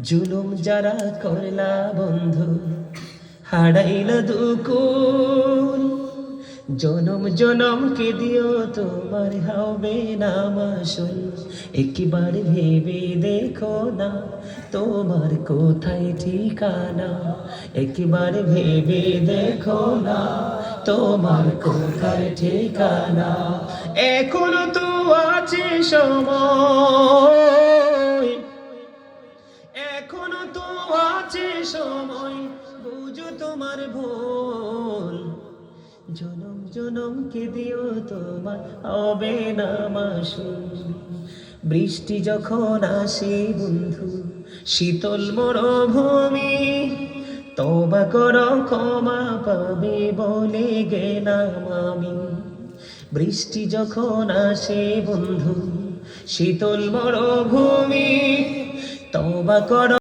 জুলুম যারা করলা বন্ধু, হারাইল দুকুল। জনম জনমকে দিও তোমার হবে না মাসুল। একবার ভেবে দেখো না তোমার কোথায় ঠিকানা। একবার ভেবে দেখো না তোমার কোথায় ঠিকানা। এখনো তো আছে সময়, এখনো তো আছে সময়, বুঝো তোমার ভুল। জনম জনমকে দিও তোমার হবে না মাসুল। বৃষ্টি যখন আসে বন্ধু, শীতল মরুভূমি, তওবা করো ক্ষমা পাবে বলে গেলাম আমি। বৃষ্টি যখন আসে বন্ধু, শীতল মরুভূমি, তওবা করো।